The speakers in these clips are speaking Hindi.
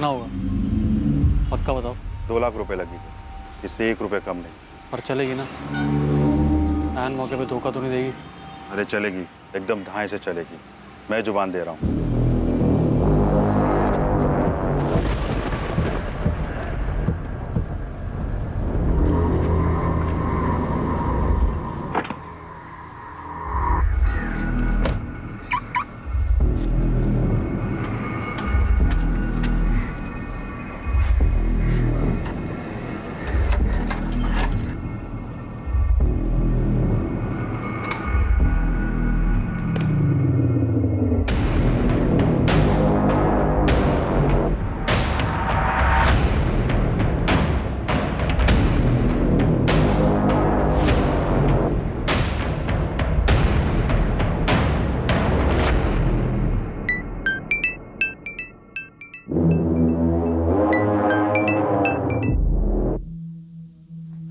कितना होगा पक्का बताओ। 2 लाख रुपए लगेंगे, इससे 1 रुपए कम नहीं। पर चलेगी ना? ऐन मौके पे धोखा तो नहीं देगी? अरे चलेगी, एकदम धाए से चलेगी, मैं जुबान दे रहा हूँ।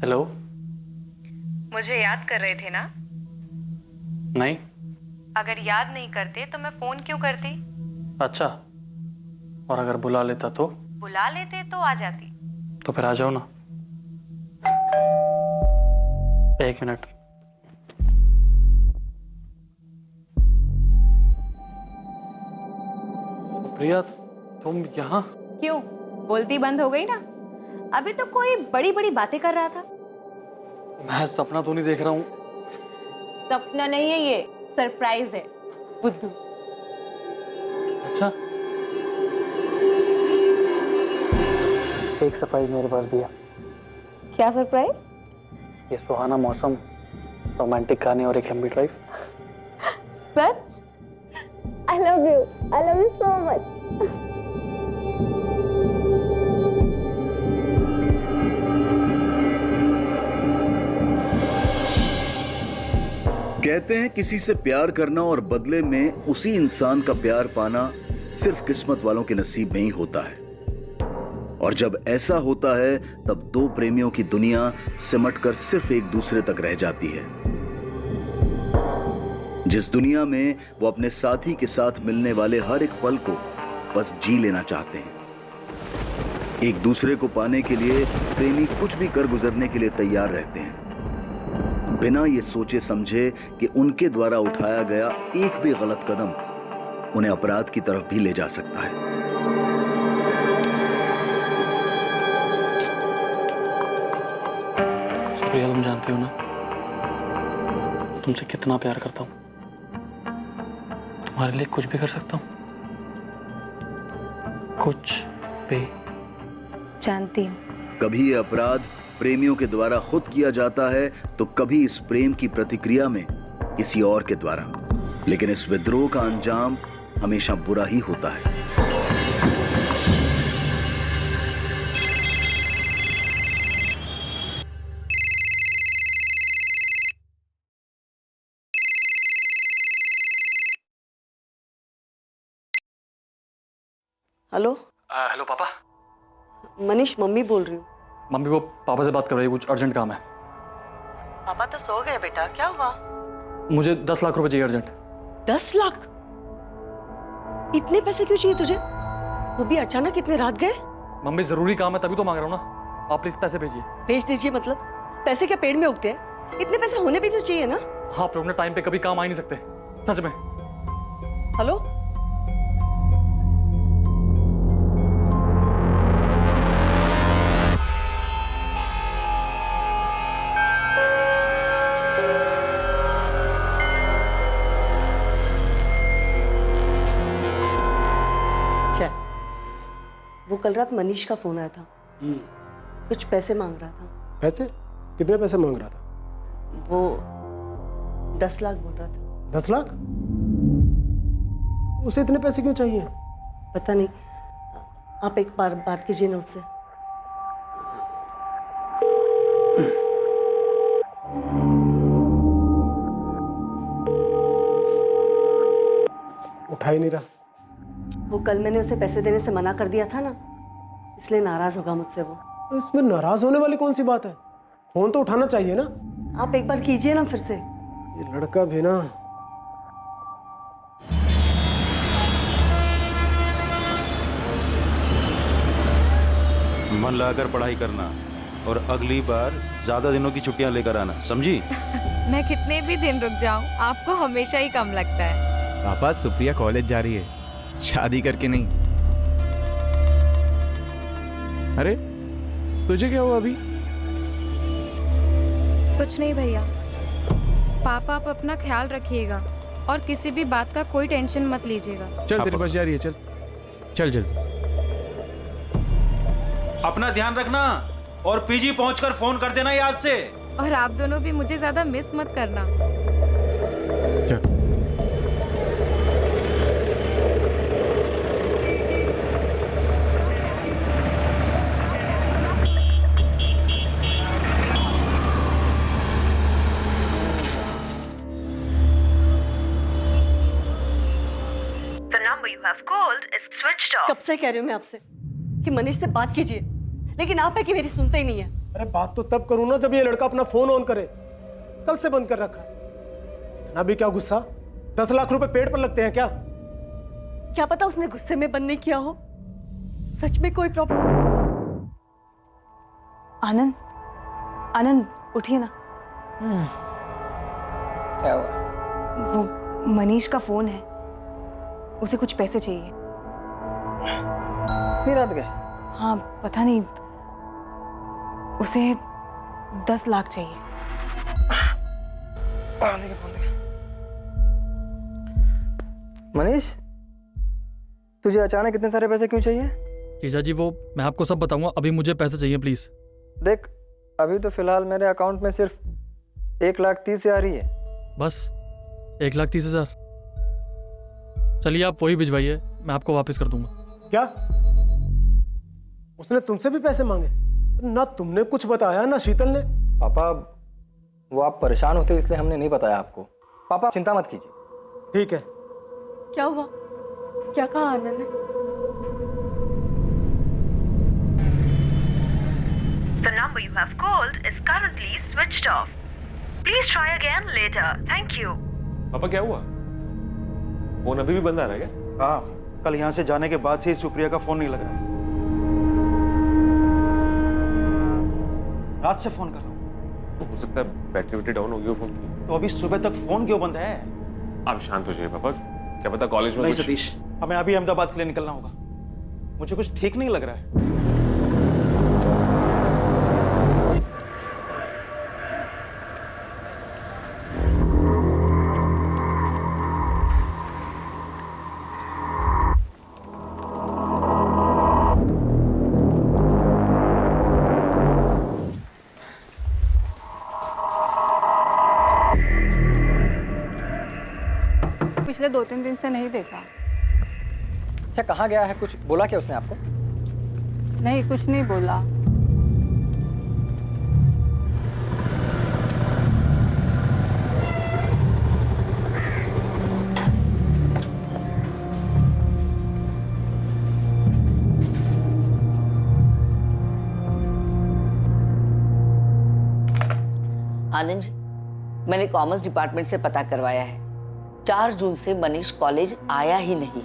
हेलो। मुझे याद कर रहे थे ना? नहीं। अगर याद नहीं करते तो मैं फोन क्यों करती? अच्छा, और अगर बुला लेता तो? बुला लेते तो आ जाती। तो फिर आ जाओ ना। 1 मिनट। प्रिया, तुम यहाँ? क्यों, बोलती बंद हो गई ना? अभी तो कोई बड़ी बड़ी बातें कर रहा था। मैं सपना तो नहीं देख रहा हूँ? सपना नहीं है, ये सरप्राइज है बुद्धू। अच्छा, एक सरप्राइज मेरे पास भी है। क्या सरप्राइज? ये सुहाना मौसम, रोमांटिक गाने और एक लंबी drive. Such? I love you so much. कहते हैं किसी से प्यार करना और बदले में उसी इंसान का प्यार पाना सिर्फ किस्मत वालों के नसीब में ही होता है। और जब ऐसा होता है तब दो प्रेमियों की दुनिया सिमटकर सिर्फ एक दूसरे तक रह जाती है। जिस दुनिया में वो अपने साथी के साथ मिलने वाले हर एक पल को बस जी लेना चाहते हैं। एक दूसरे को पाने के लिए प्रेमी कुछ भी कर गुजरने के लिए तैयार रहते हैं, बिना ये सोचे समझे कि उनके द्वारा उठाया गया एक भी गलत कदम उन्हें अपराध की तरफ भी ले जा सकता है। प्रिया, तुम जानते हो ना तुमसे कितना प्यार करता हूँ। तुम्हारे लिए कुछ भी कर सकता हूँ, कुछ भी। जानती हूँ। कभी ये अपराध प्रेमियों के द्वारा खुद किया जाता है तो कभी इस प्रेम की प्रतिक्रिया में किसी और के द्वारा, लेकिन इस विद्रोह का अंजाम हमेशा बुरा ही होता है। हेलो। हेलो पापा। मनीष, मम्मी बोल रही हूँ। मम्मी वो पापा से बात कर रही है, कुछ अर्जेंट काम है। पापा तो सो गए बेटा, क्या हुआ? मुझे 10 लाख रुपए चाहिए अर्जेंट। 10 लाख? इतने पैसे क्यों चाहिए तुझे? वो भी अचानक इतने रात गए? मम्मी जरूरी काम है तभी तो मांग रहा हूँ ना। आप प्लीज पैसे भेजिए। भेज दीजिए मतलब? पैसे क्या पेड़ में उगते हैं? इतने पैसे होने भी तो चाहिए ना। हाँ, पर अपने टाइम पे कभी काम आ ही नहीं सकते, सच में। हेलो। वो कल रात मनीष का फोन आया था। कुछ पैसे मांग रहा था। पैसे? कितने पैसे मांग रहा था? वो 10 लाख बोल रहा था। 10 लाख? उसे इतने पैसे क्यों चाहिए? पता नहीं, आप एक बार बात कीजिए ना उससे। उठा ही नहीं रहा। वो कल मैंने उसे पैसे देने से मना कर दिया था ना, इसलिए नाराज होगा मुझसे वो। तो इसमें नाराज होने वाली कौन सी बात है? फोन तो उठाना चाहिए ना। आप एक बार कीजिए ना फिर से। ये लड़का भी ना। मन लगाकर पढ़ाई करना और अगली बार ज्यादा दिनों की छुट्टियां लेकर आना, समझी? मैं कितने भी दिन रुक जाऊं, आपको हमेशा ही कम लगता है। पापा, सुप्रिया कॉलेज जा रही है, शादी करके नहीं। अरे तुझे क्या हुआ अभी? कुछ नहीं भैया। पापा, आप अपना ख्याल रखिएगा और किसी भी बात का कोई टेंशन मत लीजिएगा। चल, तेरी बस जा रही है, चल चल जल्दी। अपना ध्यान रखना और पीजी पहुंचकर फोन कर देना याद से। और आप दोनों भी मुझे ज्यादा मिस मत करना। चल। कब से कह रही हूँ मैं आपसे कि मनीष से बात कीजिए, लेकिन आप है कि मेरी सुनते ही नहीं है। अरे बात तो तब करूँ ना जब ये लड़का अपना फोन ऑन करे। कल से बंद कर रखा है। इतना भी क्या गुस्सा? 10 लाख रुपए पेड़ पर लगते हैं क्या? क्या पता उसने गुस्से में बंद नहीं किया हो, सच में कोई प्रॉब्लम। आनंद, आनंद उठिए ना। क्या हुआ? वो मनीष का फोन है, उसे कुछ पैसे चाहिए। नहीं रात गए? हाँ, पता नहीं, उसे 10 लाख चाहिए। फोन देखिए। मनीष, तुझे अचानक इतने सारे पैसे क्यों चाहिए? जीजा जी, वो मैं आपको सब बताऊंगा, अभी मुझे पैसे चाहिए प्लीज। देख, अभी तो फिलहाल मेरे अकाउंट में सिर्फ 1,30,000 ही है। बस 1,30,000? चलिए आप वही भिजवाइए, मैं आपको वापस कर दूंगा। क्या उसने तुमसे भी पैसे मांगे? ना तुमने कुछ बताया ना शीतल ने। पापा, वो आप परेशान होते इसलिए हमने नहीं बताया आपको। पापा चिंता मत कीजिए। ठीक है। क्या हुआ? क्या कहा आनंद ने? The number you have called is currently switched off. Please try again later. Thank you. पापा क्या हुआ? फोन अभी भी बंद आ रहा है क्या? हाँ, कल यहाँ से जाने के बाद से सुप्रिया का फोन नहीं लग रहा। रात से फोन कर रहा हूँ। तो हो सकता है बैटरी डाउन हो गई हो फोन की। तो अभी सुबह तक फोन क्यों बंद है? आप शांत हो जाइए पापा, क्या पता कॉलेज में नहीं कुछ... सतीश, हमें अभी अहमदाबाद के लिए निकलना होगा। मुझे कुछ ठीक नहीं लग रहा है। पिछले 2-3 दिन से नहीं देखा। अच्छा, कहाँ गया है? कुछ बोला क्या उसने आपको? नहीं, कुछ नहीं बोला। आनंद जी, मैंने कॉमर्स डिपार्टमेंट से पता करवाया है। 4 जून से मनीष कॉलेज आया ही नहीं।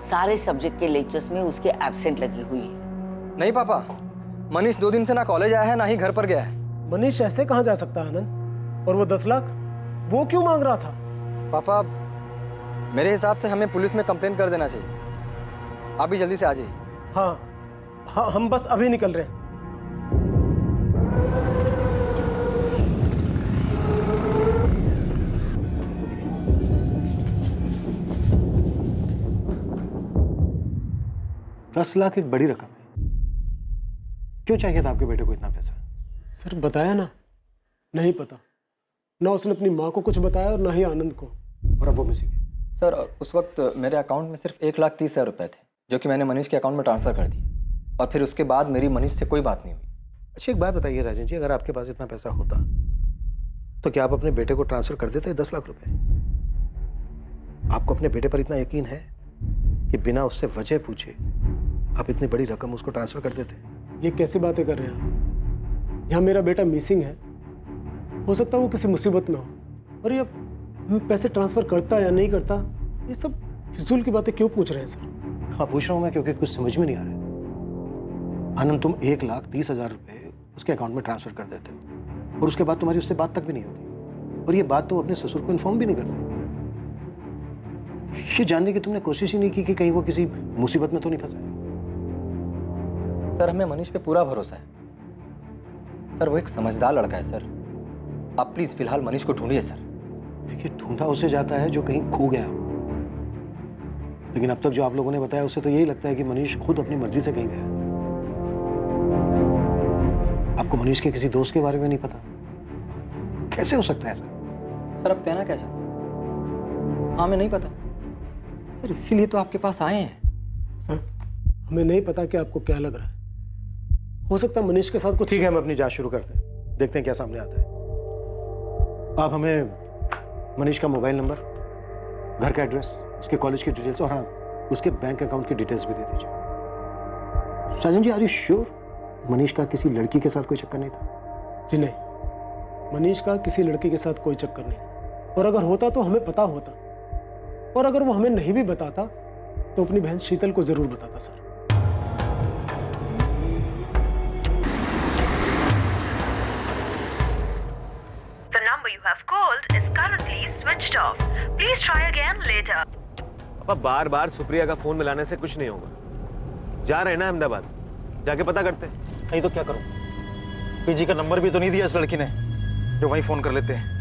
सारे सब्जेक्ट के लेक्चर्स में उसके एब्सेंट लगी हुई है। नहीं पापा, मनीष 2 दिन से ना कॉलेज आया है ना ही घर पर गया है। मनीष ऐसे कहाँ जा सकता है आनंद? और वो 10 लाख वो क्यों मांग रहा था? पापा, मेरे हिसाब से हमें पुलिस में कंप्लेन कर देना चाहिए। आप भी जल्दी से आ जाइए। हाँ, हम बस अभी निकल रहे हैं। $10 लाख एक बड़ी रकम है। क्यों चाहिए था आपके बेटे को इतना पैसा? सर बताया ना, नहीं पता। ना उसने अपनी माँ को कुछ बताया और ना ही आनंद को। और अब वो मिसिंग है। सर, उस वक्त मेरे अकाउंट में सिर्फ 1,30,000 रुपए थे, जो कि मैंने मनीष के अकाउंट में ट्रांसफर कर दिए। और फिर उसके बाद मेरी मनीष से कोई बात नहीं हुई। अच्छा, एक बात बताइए राजन जी, अगर आपके पास इतना पैसा होता तो क्या आप अपने बेटे को ट्रांसफर कर देते 10 लाख रुपए? आपको अपने बेटे पर इतना यकीन है कि बिना उससे वजह पूछे आप इतनी बड़ी रकम उसको ट्रांसफर कर देते? ये कैसी बातें कर रहे हैं आप? यहाँ मेरा बेटा मिसिंग है, हो सकता है वो किसी मुसीबत में हो। और ये पैसे ट्रांसफर करता या नहीं करता, ये सब फिजूल की बातें क्यों पूछ रहे हैं सर? हाँ, पूछ रहा हूँ मैं क्योंकि कुछ समझ में नहीं आ रहा है। आनंद, तुम 1,30,000 रुपए उसके अकाउंट में ट्रांसफर कर देते हो और उसके बाद तुम्हारी उससे बात तक भी नहीं होती, और ये बात तुम अपने ससुर को इन्फॉर्म भी नहीं करते। ये जानने की तुमने कोशिश ही नहीं की कि कहीं वो किसी मुसीबत में तो नहीं फंसा है। सर, हमें मनीष पे पूरा भरोसा है सर। वो एक समझदार लड़का है सर। आप प्लीज फिलहाल मनीष को ढूंढिए सर। देखिए, ढूंढा उसे जाता है जो कहीं खो गया हो, लेकिन अब तक जो आप लोगों ने बताया उससे तो यही लगता है कि मनीष खुद अपनी मर्जी से कहीं गया है। आपको मनीष के किसी दोस्त के बारे में नहीं पता? कैसे हो सकता है ऐसा? सर, आप कहना क्या चाहते हैं? हाँ, हमें नहीं पता सर, इसीलिए तो आपके पास आए हैं। सर, हमें नहीं पता कि आपको क्या लग रहा है। हो सकता है मनीष के साथ कुछ। ठीक है, हम अपनी जांच शुरू करते हैं, देखते हैं क्या सामने आता है। आप हमें मनीष का मोबाइल नंबर, घर का एड्रेस, उसके कॉलेज की डिटेल्स और हाँ, उसके बैंक अकाउंट की डिटेल्स भी दे दीजिए। साजन जी, आर यू श्योर मनीष का किसी लड़की के साथ कोई चक्कर नहीं था? जी नहीं, मनीष का किसी लड़की के साथ कोई चक्कर नहीं, और अगर होता तो हमें पता होता, और अगर वो हमें नहीं भी बताता तो अपनी बहन शीतल को जरूर बताता sir. The number you have called is currently switched off. Please try again later. पापा, बार बार सुप्रिया का फोन मिलाने से कुछ नहीं होगा। जा रहे हैं ना अहमदाबाद, जाके पता करते हैं। नहीं तो क्या करूं? पीजी का नंबर भी तो नहीं दिया इस लड़की ने, जो वहीं फोन कर लेते हैं।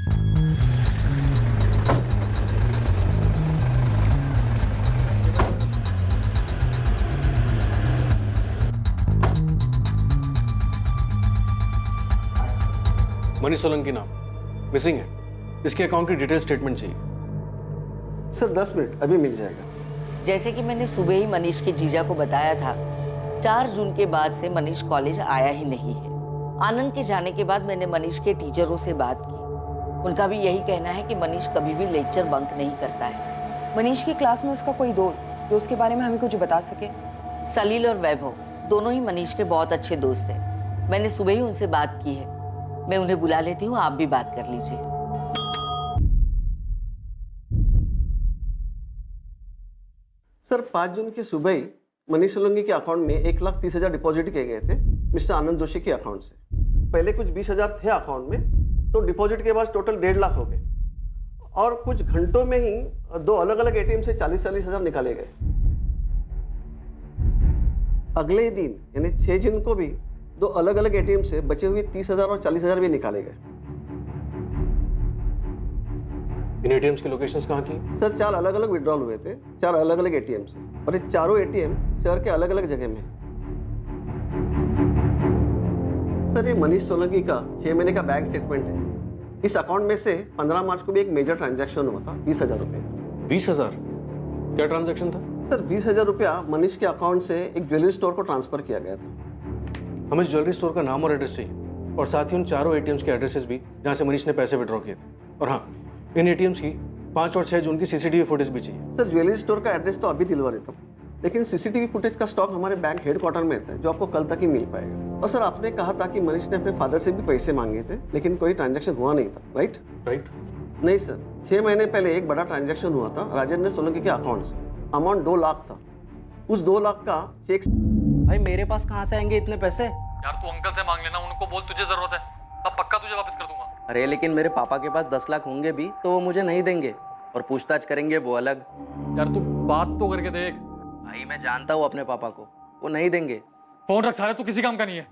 मनीष सोलंकी नाम, मिसिंग है। इसके अकाउंट की डिटेल स्टेटमेंट चाहिए। सर 10 मिनट, अभी मिल जाएगा। जैसे कि मैंने सुबह ही मनीष के जीजा को बताया था, 4 जून के बाद से मनीष कॉलेज आया ही नहीं है। आनंद के जाने के बाद मैंने मनीष के टीचरों से बात की। उनका भी यही कहना है कि मनीष कभी भी लेक्चर बंक नहीं करता है। मनीष की क्लास में उसका कोई दोस्त जो उसके बारे में हमें कुछ बता सके? सलील और वैभव दोनों ही मनीष के बहुत अच्छे दोस्त हैं। मैंने सुबह ही उनसे बात की है। मैं उन्हें बुला लेती हूँ, आप भी बात कर लीजिए। सर, 5 जून की सुबह ही मनीष सोलंकी के अकाउंट में 1,30,000 डिपॉजिट किए गए थे मिस्टर आनंद जोशी के अकाउंट से। पहले कुछ 20,000 थे अकाउंट में, तो डिपॉजिट के बाद टोटल 1.5 लाख हो गए, और कुछ घंटों में ही 2 अलग अलग एटीएम से 40,000 निकाले गए। अगले ही दिन यानी 6 जून को भी 2 अलग अलग एटीएम से बचे हुए 30,000 और 40,000 भी निकाले गए। इन एटीएम्स की लोकेशंस कहाँ की? सर, 4 अलग अलग विड्रॉल हुए थे, 4 अलग अलग एटीएम से, और ये चारों एटीएम शहर के अलग अलग जगह में। सर, ये मनीष सोलंकी का 6 महीने का बैंक स्टेटमेंट है। इस अकाउंट में से 15 मार्च को भी एक मेजर ट्रांजैक्शन हुआ था 20,000 रुपये। 20,000? क्या ट्रांजैक्शन था? सर, 20,000 रुपया मनीष के अकाउंट से एक ज्वेलरी स्टोर को ट्रांसफर किया गया था। हमें ज्वेलरी स्टोर का नाम और एड्रेस चाहिए, और साथ ही उन चारों एटीएम्स के एड्रेसेस भी जहाँ से मनीष ने पैसे विड्रॉ किए थे। और हाँ, इन एटीएम्स की 5 और 6 जून की सीसीटीवी फुटेज भी चाहिए। सर, ज्वेलरी स्टोर का एड्रेस तो अभी दिलवा देता हूँ, लेकिन सीसीटीवी फुटेज का स्टॉक हमारे बैंक हेडक्वार्टर में रहता है, जो आपको कल तक ही मिल पाएगा। और सर, आपने कहा था कि मनीष ने अपने फादर से भी पैसे मांगे थे, लेकिन कोई ट्रांजैक्शन हुआ नहीं था, राइट? नहीं सर, 6 महीने पहले एक बड़ा ट्रांजैक्शन हुआ था राजेंद्र सोलंकी के अकाउंट से। अमाउंट 2 लाख था। उस 2 लाख का चेक। भाई, मेरे पास कहाँ से आएंगे इतने पैसे? यार, तू अंकल से मांग लेना, उनको बोल तुझे जरूरत है, तब पक्का तुझे वापस कर दूंगा। अरे लेकिन मेरे पापा के पास 10 लाख होंगे भी तो वो मुझे नहीं देंगे, और पूछताछ करेंगे वो अलग। यार, तू बात तो करके देख। भाई, मैं जानता हूँ अपने पापा को, वो नहीं देंगे। फोन रख सारे, तू किसी काम का नहीं है।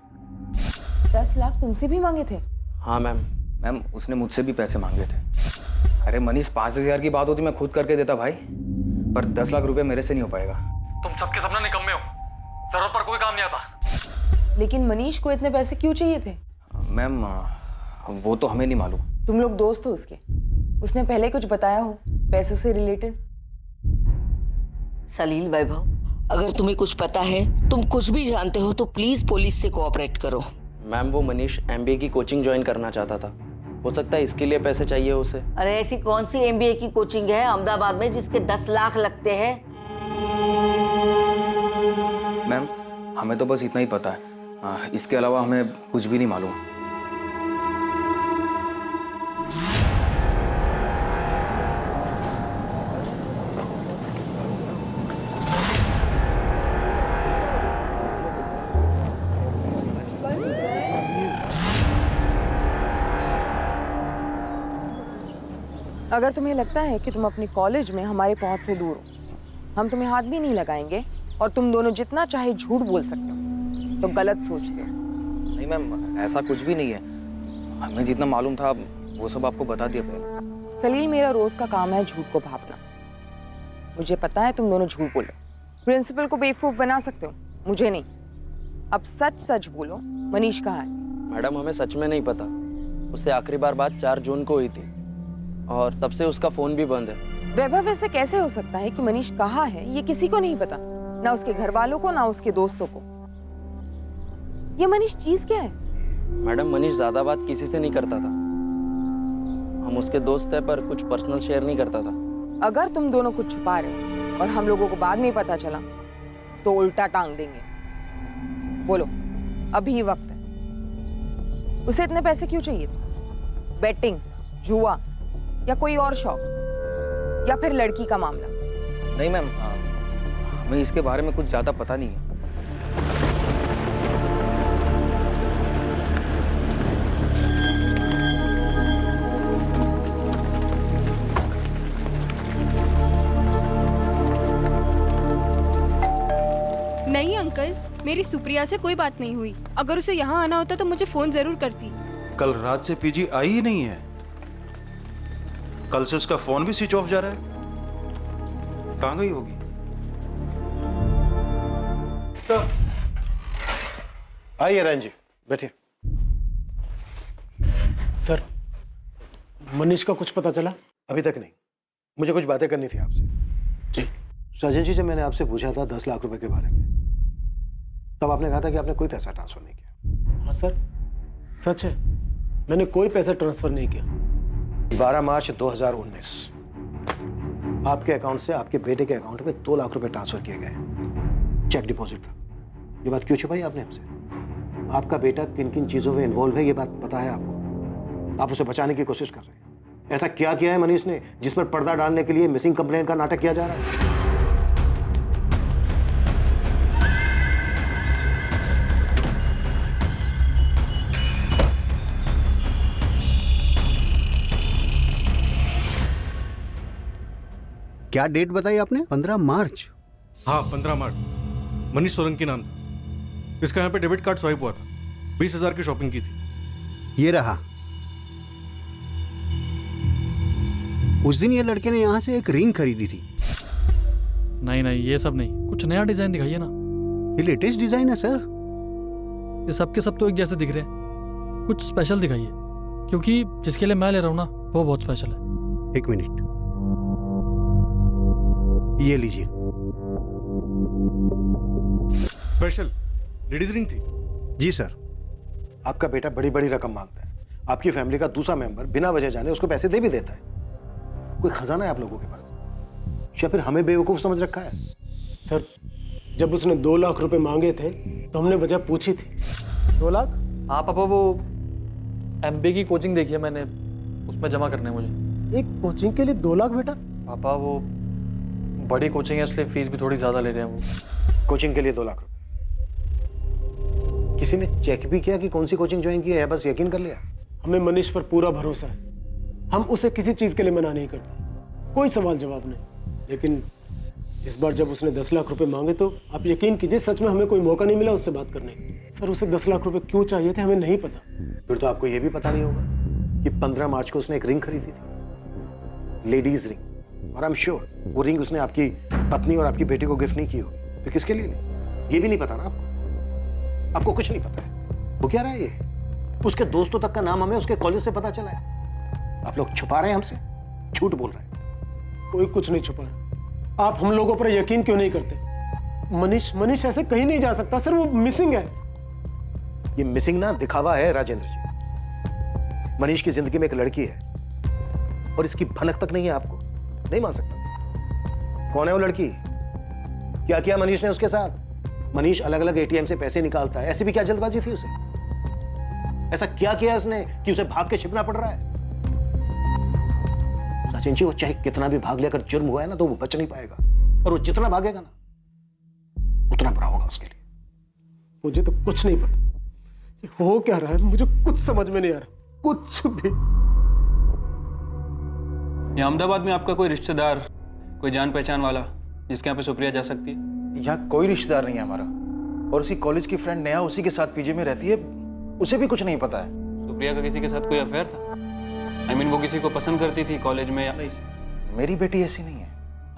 10 लाख तुमसे भी मांगे थे? हाँ मैम। मैम, उसने मुझसे भी पैसे मांगे थे। अरे मनीष, 5,000 की बात होती मैं खुद करके देता भाई, पर 10 लाख रुपए मेरे से नहीं हो पाएगा। तुम सबके सपने निकम्मे हो, जरूरत पर कोई काम नहीं आता। लेकिन मनीष को इतने पैसे क्यों चाहिए थे? मैम, वो तो हमें नहीं मालूम। तुम लोग दोस्त हो उसके? उसने पहले कुछ बताया हो पैसों से रिलेटेड? सलील, वैभव, अगर तुम्हें कुछ पता है, तुम कुछ भी जानते हो, तो प्लीज पुलिस से कोऑपरेट करो। मैम, वो मनीष MBA की कोचिंग ज्वाइन करना चाहता था, हो सकता है इसके लिए पैसे चाहिए उसे। अरे ऐसी कौन सी MBA की कोचिंग है अहमदाबाद में जिसके 10 लाख लगते हैं? मैम, हमें तो बस इतना ही पता है, इसके अलावा हमें कुछ भी नहीं मालूम। अगर तुम्हें लगता है कि तुम अपने कॉलेज में हमारे पहुंच से दूर हो, हम तुम्हें हाथ भी नहीं लगाएंगे और तुम दोनों जितना चाहे झूठ बोल सकते हो, तो गलत सोचते हो। नहीं मैम, ऐसा कुछ भी नहीं है। हमें जितना मालूम था वो सब आपको बता दिया पहले। सलील, मेरा रोज का काम है झूठ को भापना। मुझे पता है तुम दोनों झूठ बोलो, प्रिंसिपल को बेवकूफ बना सकते हो, मुझे नहीं। अब सच सच बोलो, मनीष कहाँ है? मैडम, हमें सच में नहीं पता। उससे आखिरी बार बात 4 जून को हुई थी और तब से उसका फोन भी बंद है। वैभव, ऐसे कैसे हो सकता है कि मनीष कहाँ है ये किसी को नहीं पता, ना उसके घर वालों को ना उसके दोस्तों को। ये मनीष चीज क्या है? मैडम, मनीष ज्यादा बात किसी से नहीं करता था। हम उसके दोस्त हैं पर कुछ पर्सनल शेयर नहीं करता था। अगर तुम दोनों कुछ छुपा रहे हो और हम लोगों को बाद में पता चला तो उल्टा टांग देंगे। बोलो, अभी वक्त है। उसे इतने पैसे क्यों चाहिए थे? बेटिंग, जुआ या कोई और शौक, या फिर लड़की का मामला? नहीं मैम, हमें इसके बारे में कुछ ज्यादा पता नहीं है। नहीं अंकल, मेरी सुप्रिया से कोई बात नहीं हुई। अगर उसे यहाँ आना होता तो मुझे फोन जरूर करती। कल रात से पीजी आई ही नहीं है। कल से उसका फोन भी स्विच ऑफ जा रहा है। कहाँ गई होगी? आइए रैन जी, बैठिए। सर, मनीष का कुछ पता चला? अभी तक नहीं। मुझे कुछ बातें करनी थी आपसे। जी। साजन जी से मैंने आपसे पूछा था 10 लाख रुपए के बारे में, तब आपने कहा था कि आपने कोई पैसा ट्रांसफर नहीं किया। हाँ सर, सच है, मैंने कोई पैसा ट्रांसफर नहीं किया। 12 मार्च 2019 आपके अकाउंट से आपके बेटे के अकाउंट में 2 लाख रुपए ट्रांसफर किए गए। चेक डिपॉजिट था। ये बात क्यों छुपाई आपने हमसे? आपका बेटा किन किन चीजों में इन्वॉल्व है ये बात पता है आपको। आप उसे बचाने की कोशिश कर रहे हैं। ऐसा क्या किया है मनीष ने जिस पर पर्दा डालने के लिए मिसिंग कंप्लेन का नाटक किया जा रहा है? क्या डेट बताई आपने? 15 मार्च? हाँ, 15 मार्च। मनीष सोलंकी नाम था। इसका यहाँ पे डेबिट कार्ड स्वाइप हुआ था। 20,000 की शॉपिंग की थी। ये रहा। उस दिन ये लड़के ने यहाँ से एक रिंग खरीदी थी। नहीं नहीं, ये सब नहीं, कुछ नया डिजाइन दिखाइए ना। ये लेटेस्ट डिजाइन है सर। ये सब के सब तो एक जैसे दिख रहे हैं। कुछ स्पेशल दिखाइए, क्योंकि जिसके लिए मैं ले रहा हूँ ना वो बहुत स्पेशल है। एक मिनट, ये लीजिए। स्पेशल लेडीज रिंग थी? जी सर। आपका बेटा बड़ी बड़ी रकम मांगता है। आपकी फैमिली का दूसरा मेंबर बिना वजह जाने उसको पैसे दे भी देता है। कोई खजाना है आप लोगों के पास, या फिर हमें बेवकूफ समझ रखा है? सर, जब उसने 2 लाख रुपए मांगे थे तो हमने वजह पूछी थी। 2 लाख? हाँ पापा, वो MBA की कोचिंग देखी है मैंने, उसमें जमा करने मुझे। एक कोचिंग के लिए 2 लाख बेटा? पापा, वो बड़ी कोचिंग है इसलिए फीस भी थोड़ी ज्यादा ले रहे हैं वो। कोचिंग के लिए 2 लाख रुपए? किसी ने चेक भी किया कि कौन सी कोचिंग ज्वाइन की है, बस यकीन कर लिया? हमें मनीष पर पूरा भरोसा है। हम उसे किसी चीज के लिए मना नहीं करते, कोई सवाल जवाब नहीं। लेकिन इस बार जब उसने 10 लाख रुपए मांगे तो आप यकीन कीजिए, सच में हमें कोई मौका नहीं मिला उससे बात करने का। सर, उसे 10 लाख रुपए क्यों चाहिए थे हमें नहीं पता। फिर तो आपको यह भी पता नहीं होगा कि 15 मार्च को उसने एक रिंग खरीदी थी, लेडीज रिंग। और आई एम श्योर वो रिंग उसने आपकी पत्नी और आपकी बेटी को गिफ्ट नहीं की होगी। फिर किसके लिए ली? ये भी नहीं पता ना आपको? आपको कुछ नहीं पता है। वो क्या रहा है ये? उसके दोस्तों तक का नाम हमें उसके कॉलेज से पता चला है। आप लोग छुपा रहे हैं हमसे, झूठ बोल रहे हैं। कोई कुछ नहीं छुपा रहा। आप हम लोगों पर यकीन क्यों नहीं करते? मनीष ऐसे कहीं नहीं जा सकता सर, वो मिसिंग है। ये मिसिंग ना दिखावा है राजेंद्र जी। मनीष की जिंदगी में एक लड़की है और इसकी भनक तक नहीं है। आपको नहीं मान सकता। कौन है वो लड़की? क्या किया मनीष ने उसके साथ? मनीष अलग अलग ATM से पैसे निकालता है। ऐसी भी क्या जल्दबाजी थी उसे? ऐसा क्या किया उसने कि उसे भाग के छिपना पड़ रहा है? सचिन जी, वो चाहे कितना भी भाग ले, अगर जुर्म हुआ है ना तो वो बच नहीं पाएगा। और वो जितना भागेगा ना उतना बुरा होगा उसके लिए। मुझे तो कुछ नहीं पता ये हो क्या रहा है, मुझे कुछ समझ में नहीं आ रहा, कुछ भी। ये अहमदाबाद में आपका कोई रिश्तेदार, कोई जान पहचान वाला जिसके यहाँ पे सुप्रिया जा सकती है? यहाँ कोई रिश्तेदार नहीं है हमारा, और उसी कॉलेज की फ्रेंड नेहा उसी के साथ पीजी में रहती है, उसे भी कुछ नहीं पता है। सुप्रिया का किसी के साथ कोई अफेयर था? I mean, वो किसी को पसंद करती थी कॉलेज में या नहीं? मेरी बेटी ऐसी नहीं है।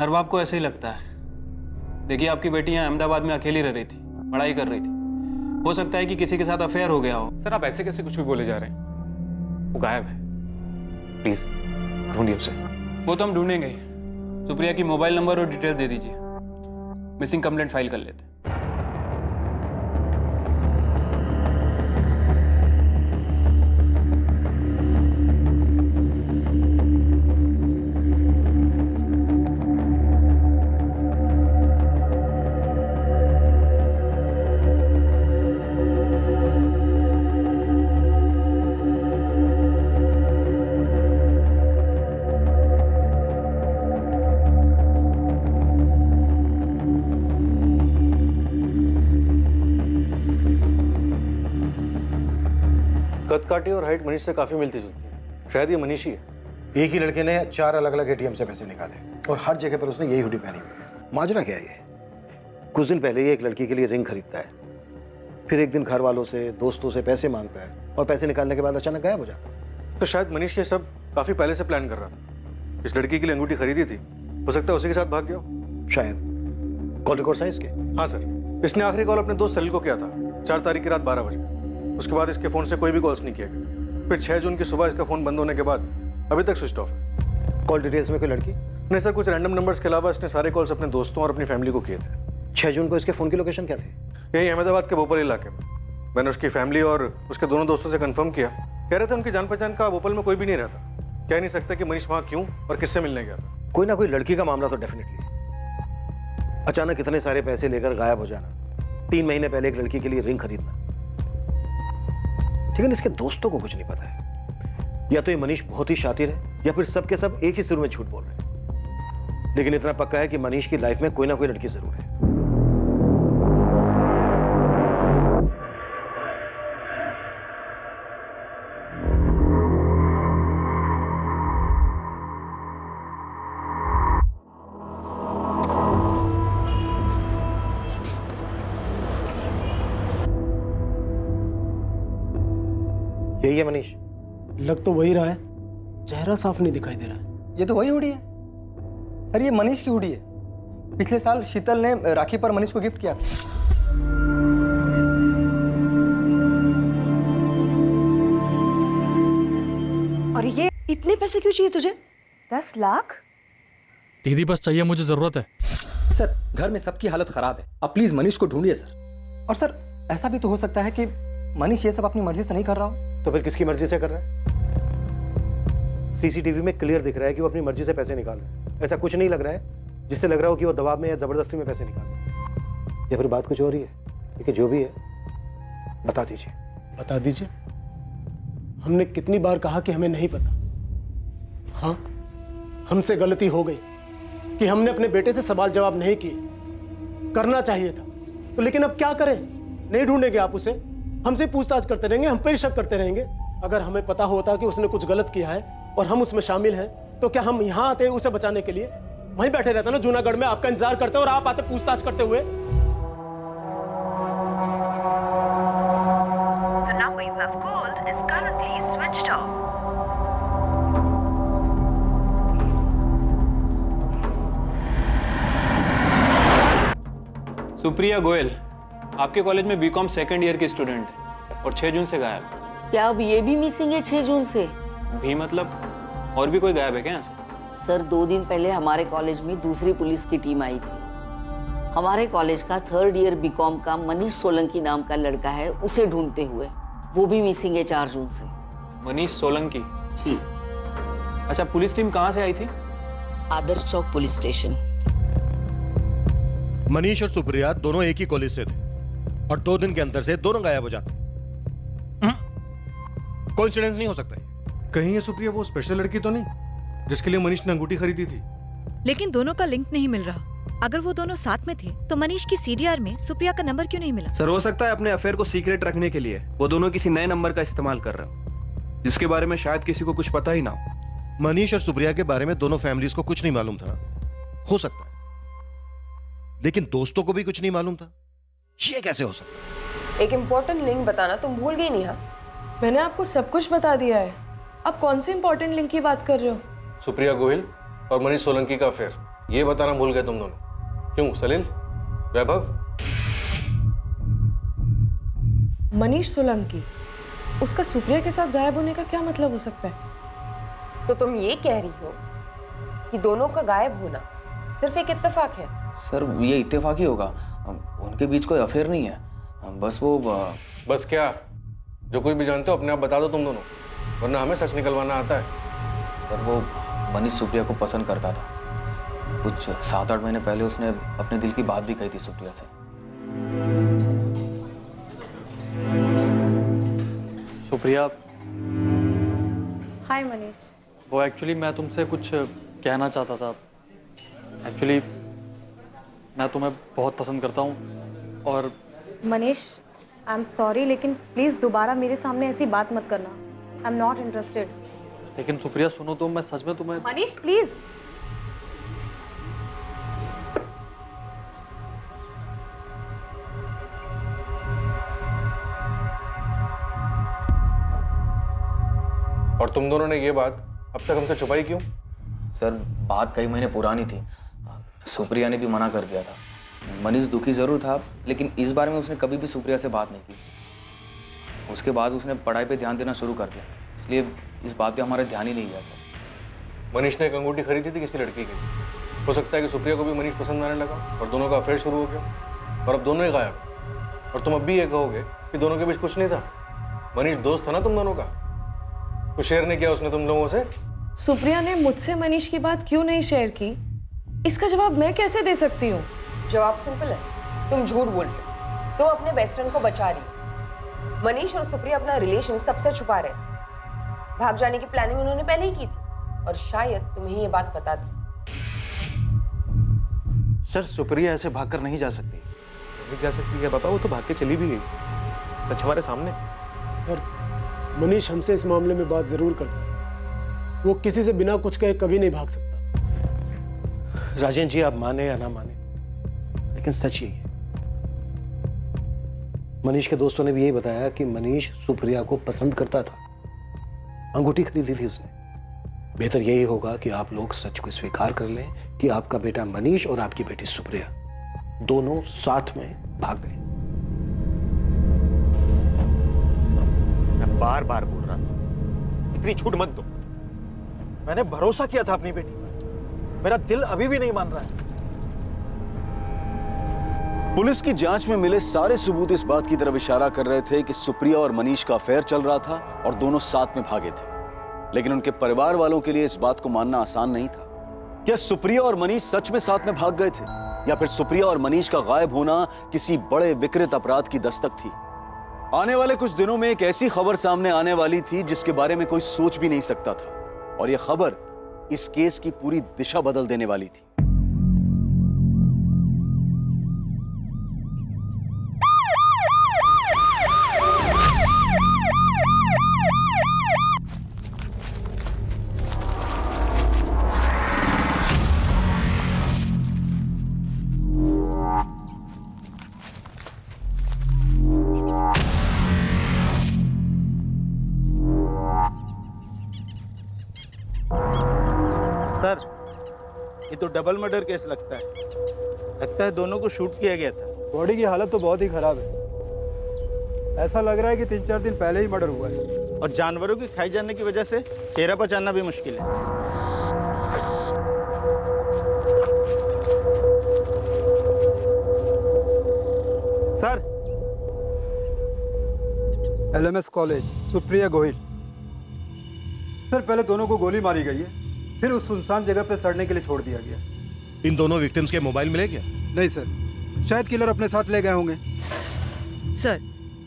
हर बाप को ऐसे ही लगता है। देखिए, आपकी बेटी यहाँ अहमदाबाद में अकेली रह रही थी, पढ़ाई कर रही थी। हो सकता है कि किसी के साथ अफेयर हो गया हो। सर आप ऐसे कैसे कुछ भी बोले जा रहे हैं? वो गायब है, प्लीज ढूंढिए उसे। वो तो हम ढूंढेंगे ही। सुप्रिया की मोबाइल नंबर और डिटेल दे दीजिए, मिसिंग कंप्लेंट फाइल कर लेते हैं। कद काठी और हाइट मनीष से काफी मिलती जुलती है, शायद ये मनीष ही है। एक ही लड़के ने 4 अलग-अलग एटीएम से पैसे निकाले और हर जगह पर उसने यही हुडी पहनी हुई है। माजरा क्या है ये? कुछ दिन पहले ही एक लड़की के लिए रिंग खरीदता है, फिर एक दिन घर वालों से, दोस्तों से पैसे मांगता है और पैसे निकालने के बाद अचानक गायब हो जाता है। तो शायद मनीष ये सब काफी पहले से प्लान कर रहा था। इस लड़की के लिए अंगूठी खरीदी थी, हो सकता है उसी के साथ भाग गया हो। शायद कॉल रिकॉर्ड साइज के। हाँ सर, इसने आखिरी कॉल अपने दोस्त सलील को किया था 4 तारीख की रात 12 बजे। उसके बाद इसके फोन से कोई भी कॉल्स नहीं किया गया। फिर 6 जून की सुबह इसका फोन बंद होने के बाद अभी तक स्विच ऑफ है। कॉल डिटेल्स में कोई लड़की नहीं सर, कुछ रैंडम नंबर्स के अलावा इसने सारे कॉल्स अपने दोस्तों और अपनी फैमिली को किए थे। 6 जून को इसके फोन की लोकेशन क्या थी? यही अहमदाबाद के भोपाल इलाके में। मैंने उसकी फैमिली और उसके दोनों दोस्तों से कंफर्म किया, कह रहे थे उनकी जान पहचान का भोपाल में कोई भी नहीं रहता। कह नहीं सकता कि मनीष वहाँ क्यों और किससे मिलने गया था। कोई ना कोई लड़की का मामला तो डेफिनेटली। अचानक इतने सारे पैसे लेकर गायब हो जाना, 3 महीने पहले एक लड़की के लिए रिंग खरीदना, लेकिन इसके दोस्तों को कुछ नहीं पता है। या तो ये मनीष बहुत ही शातिर है या फिर सब के सब एक ही सुर में झूठ बोल रहे हैं। लेकिन इतना पक्का है कि मनीष की लाइफ में कोई ना कोई लड़की जरूर है। यही है मनीष? लग तो वही रहा है, चेहरा साफ नहीं दिखाई दे रहा है। ये तो वही हुडी है सर, ये मनीष की हुडी है। पिछले साल शीतल ने राखी पर मनीष को गिफ्ट किया था। और ये इतने पैसे क्यों चाहिए तुझे? 10 लाख? दीदी बस चाहिए, मुझे जरूरत है। सर घर में सबकी हालत खराब है, आप प्लीज मनीष को ढूंढिए सर। और सर ऐसा भी तो हो सकता है कि मनीष ये सब अपनी मर्जी से नहीं कर रहा हो। तो फिर किसकी मर्जी से कर रहा है? सीसीटीवी में क्लियर दिख रहा है कि वो अपनी मर्जी से पैसे निकाल रहा है। ऐसा कुछ नहीं लग रहा है जिससे लग रहा हो कि वो दबाव में या जबरदस्ती में पैसे निकाल रहा है। या फिर बात कुछ हो रही है? लेकिन जो भी है बता दीजिए। बता दीजिए। हमने कितनी बार कहा कि हमें नहीं पता। हाँ, हमसे गलती हो गई कि हमने अपने बेटे से सवाल जवाब नहीं किए। करना चाहिए था तो, लेकिन अब क्या करें? नहीं ढूंढेंगे आप उसे, हमसे पूछताछ करते रहेंगे, हम पर शक करते रहेंगे। अगर हमें पता होता कि उसने कुछ गलत किया है और हम उसमें शामिल हैं, तो क्या हम यहाँ आते उसे बचाने के लिए? वहीं बैठे रहते ना जूनागढ़ में, आपका इंतजार करते और आप आते पूछताछ करते हुए। The number you have called is currently switched off. Supriya Goyal आपके कॉलेज में बीकॉम सेकंड ईयर की स्टूडेंट है और 6 जून से गायब। क्या अब ये भी मिसिंग है 6 जून से? भी मतलब और भी कोई गायब है क्या यहाँ से? सर 2 दिन पहले हमारे कॉलेज में दूसरी पुलिस की टीम आई थी। हमारे कॉलेज का 3rd ईयर बीकॉम का मनीष सोलंकी नाम का लड़का है, उसे ढूंढते हुए। वो भी मिसिंग है 4 जून से। मनीष सोलंकी? जी। अच्छा, पुलिस टीम कहाँ से आई थी? आदर्श चौक पुलिस स्टेशन। मनीष और सुप्रिया दोनों एक ही कॉलेज से थे और 2 दिन के अंतर से दोनों गायब हो जाते। कोइंसिडेंस नहीं हो सकता है। कहीं ये सुप्रिया वो स्पेशल लड़की तो नहीं जिसके लिए मनीष ने अंगूठी खरीदी थी? लेकिन दोनों का लिंक नहीं मिल रहा। अगर वो दोनों साथ में थे तो मनीष की सीडीआर में सुप्रिया का नंबर क्यों नहीं मिला? सर हो सकता है अपने अफेयर को सीक्रेट रखने के लिए वो दोनों किसी नए नंबर का इस्तेमाल कर रहे हो, जिसके बारे में शायद किसी को कुछ पता ही ना हो। मनीष और सुप्रिया के बारे में दोनों फैमिलीज को कुछ नहीं मालूम था, हो सकता है, लेकिन दोस्तों को भी कुछ नहीं मालूम था, ये कैसे हो सकता है? एक इम्पोर्टेंट लिंक बताना तुम भूल गई नेहा। मैंने आपको सब कुछ बता दिया है, अब कौन सी इम्पोर्टेंट लिंक की बात कर रहे हो? सुप्रिया गोहिल और मनीष सोलंकी का अफेयर, ये बताना भूल गए तुम दोनों। क्यों सलील, वैभव? मनीष सोलंकी, उसका सुप्रिया के साथ गायब होने का क्या मतलब हो सकता है? तो तुम ये कह रही हो कि दोनों का गायब होना सिर्फ एक इत्तेफाक है? सर ये इत्तेफाक ही होगा, उनके बीच कोई अफेयर नहीं है, बस वो बस क्या? जो कुछ भी जानते हो अपने आप बता दो तुम दोनों, वरना हमें सच निकलवाना आता है। सर वो मनीष सुप्रिया को पसंद करता था, कुछ 7-8 महीने पहले उसने अपने दिल की बात भी कही थी सुप्रिया से। सुप्रिया, हाय मनीष। वो एक्चुअली मैं तुमसे कुछ कहना चाहता था। एक्चुअली मैं तुम्हें बहुत पसंद करता हूँ और मनीष, आई एम सॉरी, लेकिन प्लीज़ दोबारा मेरे सामने ऐसी बात मत करना। I am not interested. लेकिन सुप्रिया सुनो तो, मैं सच में तुम्हें। मनीष प्लीज़। और तुम दोनों ने ये बात अब तक हमसे छुपाई क्यों? सर बात कई महीने पुरानी थी, सुप्रिया ने भी मना कर दिया था। मनीष दुखी जरूर था, लेकिन इस बारे में उसने कभी भी सुप्रिया से बात नहीं की। उसके बाद उसने पढ़ाई पे ध्यान देना शुरू कर दिया, इसलिए इस बात पे हमारा ध्यान ही नहीं गया सर। मनीष ने एक अंगूठी खरीदी थी किसी लड़की की, हो सकता है कि सुप्रिया को भी मनीष पसंद आने लगा और दोनों का अफेयर शुरू हो गया, और अब दोनों ही गायब। और तुम अब भी ये कहोगे कि दोनों के बीच कुछ नहीं था? मनीष दोस्त था ना तुम दोनों का, कुछ शेयर नहीं किया उसने तुम लोगों से? सुप्रिया ने मुझसे मनीष की बात क्यों नहीं शेयर की, इसका जवाब मैं कैसे दे सकती हूँ? जवाब सिंपल है, तुम झूठ बोल रहे हो, तुम अपने बेस्ट फ्रेंड को बचा रही हो। मनीष और सुप्रिया अपना रिलेशन सबसे छुपा रहे, भाग जाने की प्लानिंग उन्होंने पहले ही की थी, और शायद तुम्हें ये बात पता थी। सर सुप्रिया ऐसे भागकर नहीं जा सकती। नहीं जा सकती है पापा, वो तो भाग के चली भी गई, सच हमारे सामने। सर मनीष हमसे इस मामले में बात जरूर करता है, वो किसी से बिना कुछ कहे कभी नहीं भाग सकता। राजेंद्र जी आप माने या ना माने, लेकिन सच यही है। मनीष के दोस्तों ने भी यही बताया कि मनीष सुप्रिया को पसंद करता था, अंगूठी खरीदी थी उसने। बेहतर यही होगा कि आप लोग सच को स्वीकार कर लें कि आपका बेटा मनीष और आपकी बेटी सुप्रिया दोनों साथ में भाग गए। मैं बार बार बोल रहा था, इतनी छूट मत दो। मैंने भरोसा किया था अपनी बेटी पर, मेरा दिल अभी भी नहीं मान रहा है। पुलिस की जांच में मिले सारे सबूत इस बात की तरफ इशारा कर रहे थे कि सुप्रिया और मनीष का अफेयर चल रहा था और दोनों साथ में भागे थे। लेकिन उनके परिवार वालों के लिए इस बात को मानना आसान नहीं था। क्या सुप्रिया और मनीष सच में साथ में भाग गए थे, या फिर सुप्रिया और मनीष का गायब होना किसी बड़े विकृत अपराध की दस्तक थी? आने वाले कुछ दिनों में एक ऐसी खबर सामने आने वाली थी जिसके बारे में कोई सोच भी नहीं सकता था, और यह खबर इस केस की पूरी दिशा बदल देने वाली थी। सर ये तो डबल मर्डर केस लगता है दोनों को शूट किया गया था। बॉडी की हालत तो बहुत ही खराब है, ऐसा लग रहा है कि 3-4 दिन पहले ही मर्डर हुआ है, और जानवरों की खाई जाने की वजह से चेहरा पहचानना भी मुश्किल है। Sir LMS college, Supriya Gohil. Sir पहले दोनों को गोली मारी गई है, फिर उस सुनसान जगह पर सड़ने के लिए छोड़ दिया गया। इन दोनों विक्टिम्स के मोबाइल मिले क्या? नहीं सर, शायद किलर अपने साथ ले गए होंगे। सर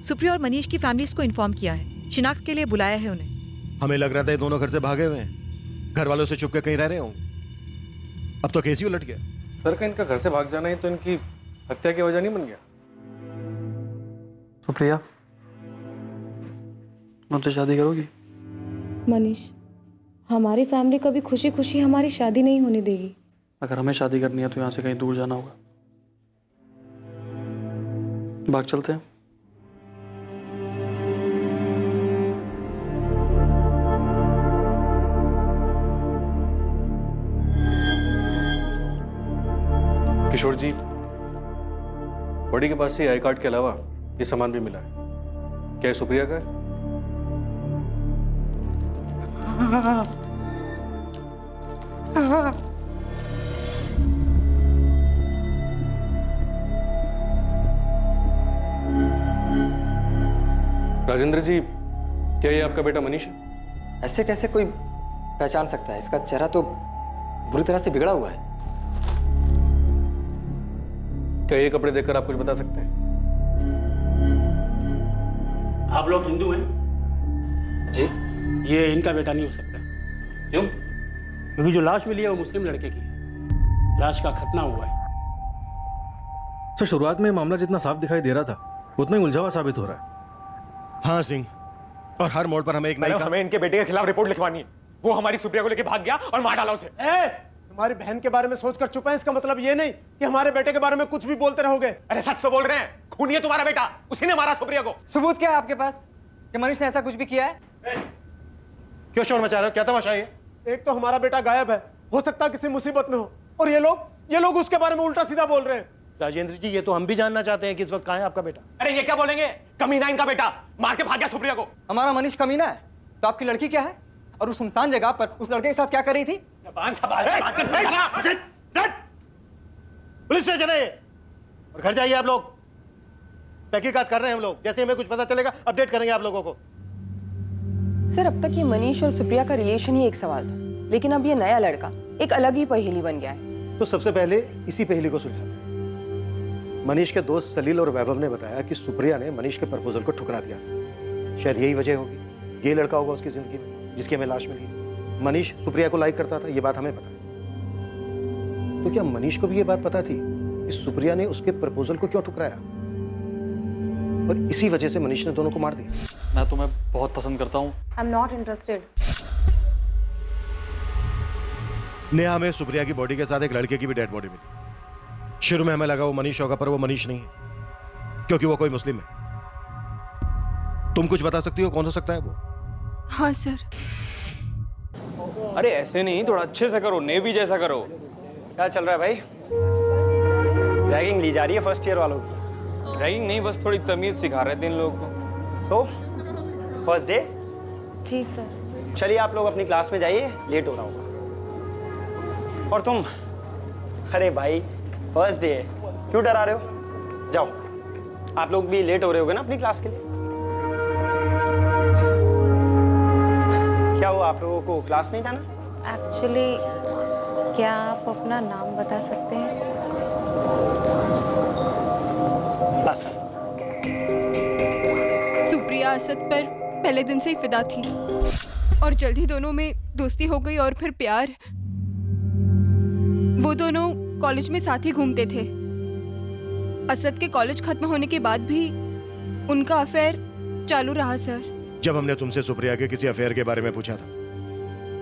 सुप्रिया और मनीष की फैमिलीज को इन्फॉर्म किया है, शिनाख्त के लिए बुलाया है उन्हें। हमें लग रहा था ये दोनों घर से भागे हुए हैं, घर वालों से छुप के कहीं रह रहे होंगे। अब तो केस ही उलट गया। सर का इनका घर से भाग जाना ही तो इनकी हत्या की वजह नहीं बन गया? सुप्रिया मुझसे शादी करोगी? मनीष हमारी फैमिली कभी खुशी खुशी हमारी शादी नहीं होने देगी। अगर हमें शादी करनी है तो यहाँ से कहीं दूर जाना होगा। भाग चलते हैं। किशोर जी, बॉडी के पास से आई कार्ड के अलावा ये सामान भी मिला है। क्या ये सुप्रिया का है? राजेंद्र जी, क्या ये आपका बेटा मनीष है? ऐसे कैसे कोई पहचान सकता है? इसका चेहरा तो बुरी तरह से बिगड़ा हुआ है। क्या ये कपड़े देखकर आप कुछ बता सकते हैं? आप लोग हिंदू हैं? जी। ये इनका बेटा नहीं हो सकता। क्यों? क्योंकि जो लाश मिली है वो मुस्लिम लड़के की है। लाश का खतना हुआ है। सर, शुरुआत में मामला जितना साफ दिखाई दे रहा था उतना ही उलझा हुआ साबित हो रहा है। हाँ सिंह, और हर मोड़ पर हमें एक नई हमें इनके बेटे के खिलाफ रिपोर्ट लिखवानी है। वो हमारी सुप्रिया को लेके भाग गया और मार डाला उसे। तुम्हारी बहन के बारे में सोचकर चुप है, इसका मतलब ये नहीं कि हमारे बेटे के बारे में कुछ भी बोलते रहोगे। अरे सच तो बोल रहे हैं, खूनी है तुम्हारा बेटा, उसी ने मारा सुप्रिया को। सबूत क्या है आपके पास कि मनीष ने ऐसा कुछ भी किया है? क्यों शोर मचा रहे हो? क्या तमाशा है? एक तो हमारा बेटा गायब है, हो सकता है किसी मुसीबत में हो, और ये लोग उसके बारे में उल्टा सीधा बोल रहे हैं। राजेंद्र जी, ये तो हम भी जानना चाहते हैं कि इस वक्त कहाँ है आपका बेटा। अरे ये क्या बोलेंगे, कमीना इनका बेटा, मार के भाग गया सुप्रिया को। हमारा मनीष कमीना है तो आपकी लड़की क्या है? और उस सुनसान जगह पर उस लड़के के साथ क्या कर रही थी? जबान संभाल के बात कर समझाना। पुलिस स्टेशन है और घर जाइए आप लोग। तहकीकात कर रहे हैं हम लोग, जैसे हमें कुछ पता चलेगा अपडेट करेंगे आप लोगों को। सर, अब तक ये मनीष और सुप्रिया का रिलेशन ही एक सवाल था, लेकिन अब ये नया लड़का एक अलग ही पहेली बन गया है। तो सबसे पहले इसी पहेली को सुलझाते हैं। मनीष के दोस्त सलील और वैभव ने बताया कि सुप्रिया ने मनीष के प्रपोजल को ठुकरा दिया। शायद यही वजह होगी, ये लड़का होगा उसकी जिंदगी में जिसकी हमें लाश मिली। मनीष सुप्रिया को लाइक करता था, ये बात हमें पता है। तो क्या मनीष को भी ये बात पता थी कि सुप्रिया ने उसके प्रपोजल को क्यों ठुकराया, और इसी वजह से मनीष ने दोनों को मार दिया? मैं तुम्हें बहुत पसंद करता हूँ। I am not interested. Neha में सुप्रिया की बॉडी के साथ एक लड़के की भी डेड बॉडी मिली। शुरू में हमें लगा वो मनीष होगा, पर वो मनीष नहीं है, क्योंकि वो कोई मुस्लिम है। तुम कुछ बता सकती हो कौन हो सकता है वो? हाँ सर। अरे ऐसे नहीं, थोड़ा अच्छे से करो, नेवी जैसा करो। क्या चल रहा है भाई? रैगिंग ली जा रही है फर्स्ट ईयर वालों की? रैगिंग नहीं, बस थोड़ी तमीज सिखा रहे थे इन लोगों को। So first day? जी सर। चलिए आप लोग अपनी क्लास में जाइए, लेट हो रहा होगा। और तुम, अरे भाई फर्स्ट डे है, क्यों डरा रहे हो? जाओ, आप लोग भी लेट हो रहे होगे ना अपनी क्लास के लिए। क्या हुआ, आप लोगों को क्लास नहीं जाना? एक्चुअली क्या आप अपना नाम बता सकते हैं? सुप्रिया असद पर पहले दिन से ही फिदा थी और जल्दी दोनों में दोस्ती हो गई और फिर प्यार। वो दोनों कॉलेज में साथ ही घूमते थे। असद के कॉलेज खत्म होने के बाद भी उनका अफेयर चालू रहा सर। जब हमने तुमसे सुप्रिया के किसी अफेयर के बारे में पूछा था,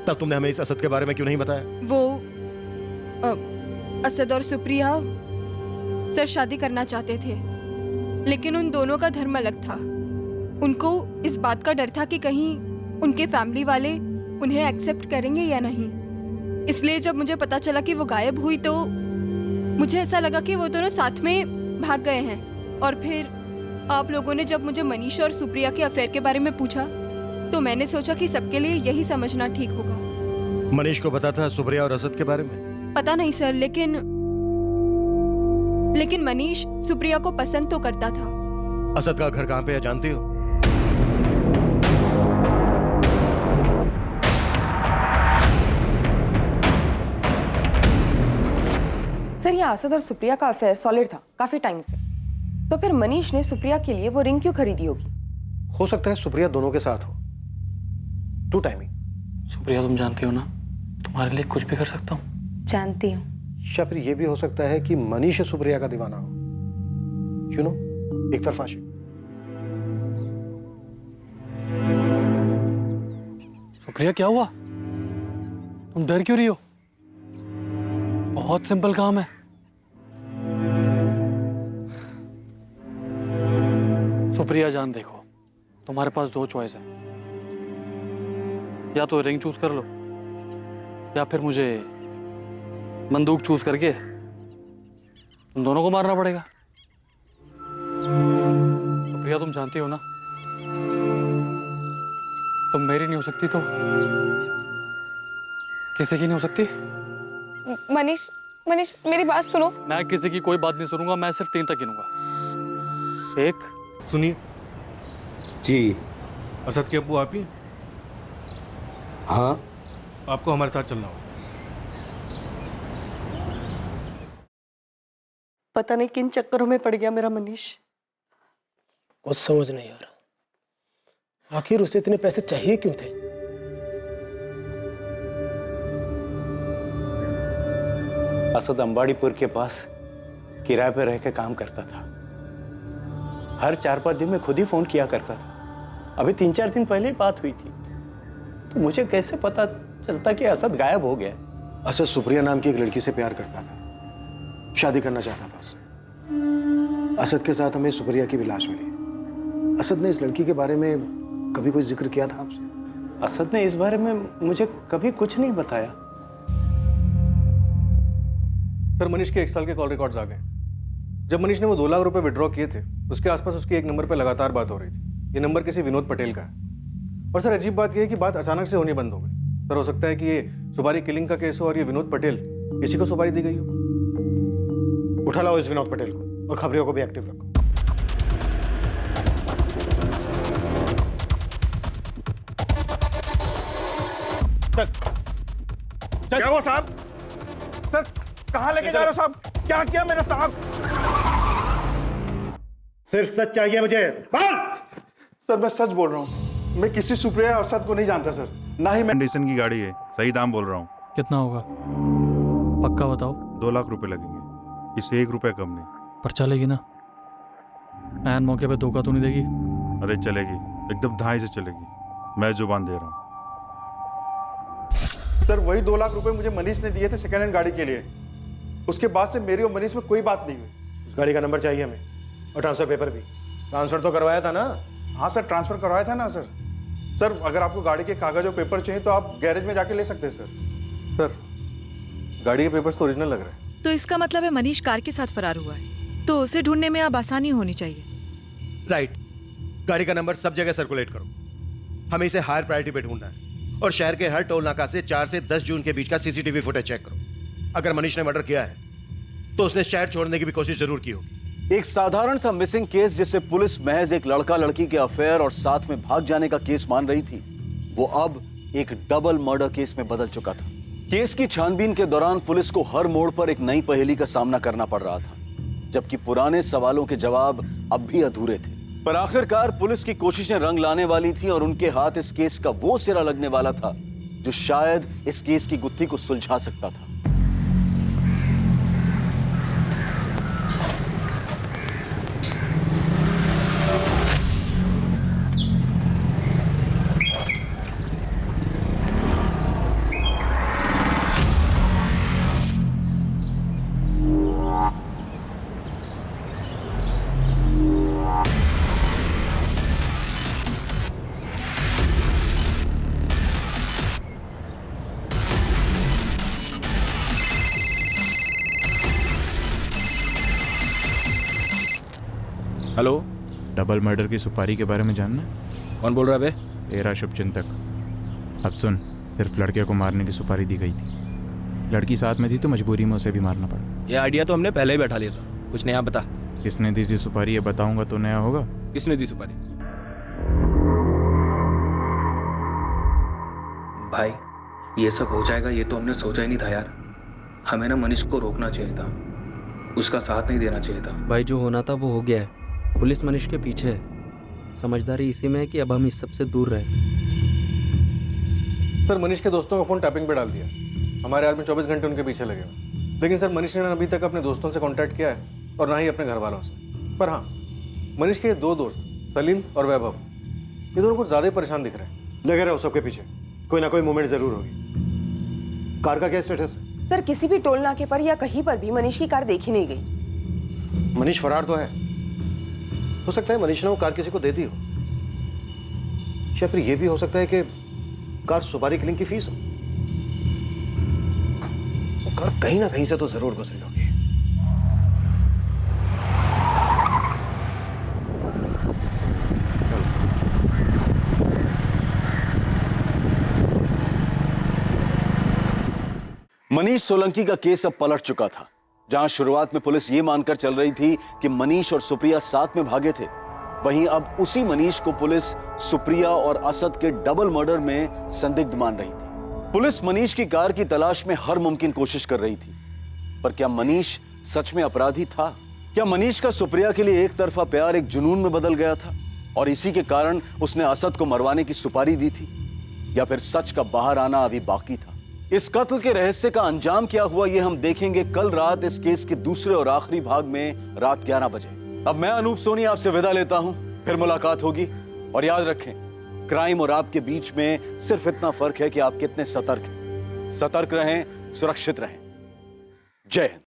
तब तुमने हमें इस असद के बारे में क्यों नहीं बताया? वो असद और सुप्रिया सर शादी करना चाहते थे, लेकिन उन दोनों का धर्म अलग था। उनको इस बात का डर था कि कहीं उनके फैमिली वाले उन्हें एक्सेप्ट करेंगे या नहीं। इसलिए जब मुझे पता चला कि वो गायब हुई तो मुझे ऐसा लगा कि वो दोनों साथ में भाग गए हैं। और फिर आप लोगों ने जब मुझे मनीष और सुप्रिया के अफेयर के बारे में पूछा तो मैंने सोचा कि सबके लिए यही समझना ठीक होगा। मनीष को पता था सुप्रिया और असद के बारे में? पता नहीं सर, लेकिन मनीष सुप्रिया को पसंद तो करता था। असद का घर कहाँ पे है जानती हो? सर, ये असद और सुप्रिया का अफेयर सॉलिड था काफी टाइम से, तो फिर मनीष ने सुप्रिया के लिए वो रिंग क्यों खरीदी होगी? हो सकता है सुप्रिया दोनों के साथ हो। To timing. सुप्रिया, तुम जानती हो ना, तुम्हारे लिए कुछ भी कर सकता हूँ। जानती हूँ। या फिर ये भी हो सकता है कि मनीष सुप्रिया का दीवाना हो। यू नो, एक तरफा आशिक। सुप्रिया, क्या हुआ? तुम डर क्यों रही हो? बहुत सिंपल काम है। सुप्रिया जान, देखो तुम्हारे पास दो चॉइस है, या तो रिंग चूज कर लो या फिर मुझे बंदूक चूज करके तुम दोनों को मारना पड़ेगा। सुप्रिया, तुम जानती हो ना, तुम मेरी नहीं हो सकती तो किसी की नहीं हो सकती। मनीष, मनीष मेरी बात सुनो। मैं किसी की कोई बात नहीं सुनूंगा, मैं सिर्फ 3 तक गिनूंगा। 1। सुनिए जी। असद के अब्बू आप ही? हाँ। आपको हमारे साथ चलना होगा। पता नहीं किन चक्करों में पड़ गया मेरा मनीष। कुछ समझ नहीं आ रहा, आखिर उसे इतने पैसे चाहिए क्यों थे? असद अंबाड़ीपुर के पास किराए पे रह के काम करता था। हर 4-5 दिन में खुद ही फोन किया करता था। अभी 3-4 दिन पहले ही बात हुई थी, तो मुझे कैसे पता चलता कि असद गायब हो गया। असद सुप्रिया नाम की एक लड़की से प्यार करता था, शादी करना चाहता था उससे। असद के साथ हमें सुप्रिया की भी लाश मिली। असद ने इस लड़की के बारे में कभी कोई जिक्र किया था आपसे? असद ने इस बारे में मुझे कभी कुछ नहीं बताया। सर, मनीष के 1 साल के कॉल रिकॉर्ड्स आ गए। जब मनीष ने वो 2 लाख रुपए विड्रॉ किए थे, उसके आसपास उसकी एक नंबर पे लगातार बात हो रही थी। ये नंबर किसी विनोद पटेल का है। और सर, अजीब बात यह है कि बात अचानक से होनी बंद हो गई। सर, हो सकता है कि ये सुपारी किलिंग का केस हो और ये विनोद पटेल, इसी को सुपारी दी गई हो। उठा लाओ इस विनोद पटेल को और खबरियों को भी एक्टिव रखो। क्या वो साहब? सर, कहाँ लेके जा रहे हो साहब? क्या किया मेरे साहब? सिर्फ सच चाहिए मुझे। सर, मैं सच बोल रहा हूँ। मैं किसी सुप्रिया असद को नहीं जानता सर, ना ही मैं। कंडीशन की गाड़ी है, सही दाम बोल रहा हूँ। कितना होगा पक्का बताओ? 2 लाख रुपए लगेंगे, इससे 1 रुपया कम नहीं। पर चलेगी ना? ऐन मौके पे धोखा तो नहीं देगी? अरे चलेगी, एकदम धाई से चलेगी, मैं जुबान दे रहा हूँ। सर, वही 2 लाख रुपए मुझे मनीष ने दिए थे सेकेंड हैंड गाड़ी के लिए। उसके बाद से मेरी और मनीष में कोई बात नहीं हुई। गाड़ी का नंबर चाहिए हमें और ट्रांसफर पेपर भी। ट्रांसफर तो करवाया था ना? हाँ सर, ट्रांसफर करवाया था ना सर। सर, अगर आपको गाड़ी के कागज और पेपर चाहिए तो आप गैरेज में जाके ले सकते हैं सर। सर, गाड़ी के पेपर्स तो ओरिजिनल लग रहे हैं। तो इसका मतलब है मनीष कार के साथ फरार हुआ है, तो उसे ढूंढने में अब आसानी होनी चाहिए। राइट। गाड़ी का नंबर सब जगह सर्कुलेट करो। हमें इसे हायर प्रायोरिटी पे ढूंढना है और शहर के हर टोल नाका से 4 से 10 जून के बीच का सीसीटीवी फुटेज चेक करो। अगर मनीष ने मर्डर किया है तो उसने शहर छोड़ने की भी कोशिश जरूर की होगी। एक साधारण सा मिसिंग केस जिसे पुलिस महज एक लड़का लड़की के अफेयर और साथ में भाग जाने का केस मान रही थी, वो अब एक डबल मर्डर केस में बदल चुका था। केस की छानबीन के दौरान पुलिस को हर मोड़ पर एक नई पहेली का सामना करना पड़ रहा था, जबकि पुराने सवालों के जवाब अब भी अधूरे थे। पर आखिरकार पुलिस की कोशिशें रंग लाने वाली थी और उनके हाथ इस केस का वो सिरा लगने वाला था जो शायद इस केस की गुत्थी को सुलझा सकता था। हेलो, डबल मर्डर की सुपारी के बारे में जानना? कौन बोल रहा है बे? तेरा शुभचिंतक। अब सुन, सिर्फ लड़के को मारने की सुपारी दी गई थी। लड़की साथ में थी तो मजबूरी में उसे भी मारना पड़ा। ये आइडिया तो हमने पहले ही बैठा लिया था। कुछ नया बता। किसने दी थी सुपारी ये बताऊंगा तो नया होगा। किसने दी सुपारी? भाई, ये सब हो जाएगा ये तो हमने सोचा ही नहीं था यार। हमें ना मनीष को रोकना चाहिए था, उसका साथ नहीं देना चाहिए था। भाई, जो होना था वो हो गया है। पुलिस मनीष के पीछे है। समझदारी इसी में है कि अब हम इस सब से दूर रहे। सर, मनीष के दोस्तों का फोन टैपिंग पे डाल दिया। हमारे आदमी 24 घंटे उनके पीछे लगे हुए। लेकिन सर, मनीष ने अभी तक अपने दोस्तों से कांटेक्ट किया है और ना ही अपने घर वालों से। पर हाँ, मनीष के 2 दोस्त सलीम और वैभव, ये दोनों कुछ ज्यादा ही परेशान दिख रहे हैं। लगे रहो सबके पीछे, कोई ना कोई मूवमेंट जरूर होगी। कार का क्या स्टेटस है? सर किसी भी टोल नाके पर या कहीं पर भी मनीष की कार देखी नहीं गई। मनीष फरार तो है, हो सकता है मनीष ने वो कार किसी को दे दी हो, या फिर ये भी हो सकता है कि कार सुपारी किलिंग की फीस हो। वो कार कहीं ना कहीं से तो जरूर गुजरी होगी। मनीष सोलंकी का केस अब पलट चुका था। जहां शुरुआत में पुलिस ये मानकर चल रही थी कि मनीष और सुप्रिया साथ में भागे थे, वहीं अब उसी मनीष को पुलिस सुप्रिया और असद के डबल मर्डर में संदिग्ध मान रही थी। पुलिस मनीष की कार की तलाश में हर मुमकिन कोशिश कर रही थी, पर क्या मनीष सच में अपराधी था? क्या मनीष का सुप्रिया के लिए एक तरफा प्यार एक जुनून में बदल गया था और इसी के कारण उसने असद को मरवाने की सुपारी दी थी? या फिर सच का बाहर आना अभी बाकी था? इस कत्ल के रहस्य का अंजाम क्या हुआ, ये हम देखेंगे कल रात इस केस के दूसरे और आखिरी भाग में रात 11 बजे। अब मैं अनूप सोनी आपसे विदा लेता हूं, फिर मुलाकात होगी। और याद रखें, क्राइम और आपके बीच में सिर्फ इतना फर्क है कि आप कितने सतर्क हैं। सतर्क रहें, सुरक्षित रहें। जय हिंद।